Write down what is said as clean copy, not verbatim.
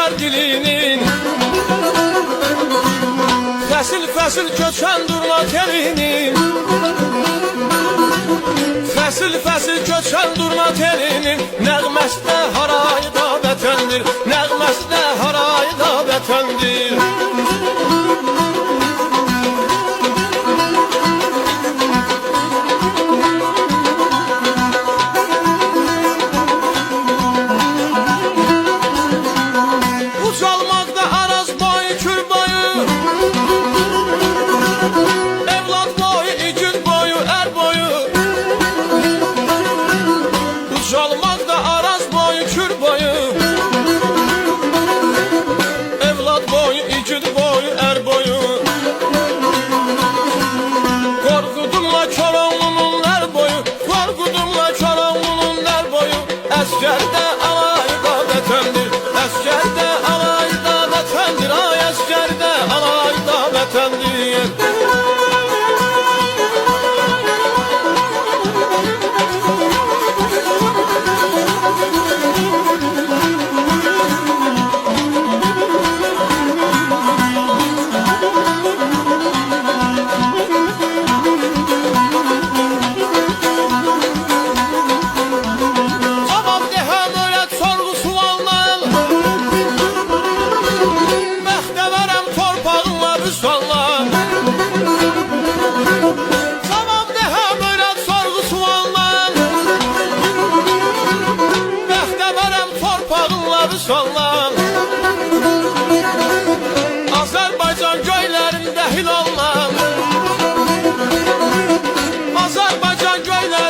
gözler dilinin. Fəsil fəsil köçən durma telinin. Fəsil fəsil köçən durma telinin. Nəğməsi də harayı da vətəndir, nəğməsi də harayı da vətəndir. Ucalmaqda araz boyu, kür boyu, evlad boyu, igid boyu, er boyu. Ucalmaqda araz boyu, kür boyu, evlad boyu, igid boyu, er boyu. Qorxudumla Koroğlunun er boyu, qorxudumla Koroğlunun er boyu. Əskərdə alayı da vətəndir, əskərdə alayı da vətəndir, ay əskərdə alayı da vətəndir. Cavab dehem öyrət sorğu suallar, bəxtə verəm torpağınla vüsallar. Cavab dehem öyrət sorğu suallar, bəxtə verəm torpağınla vüsallar. Azərbaycan göylərində hilallar, Azərbaycan göylərində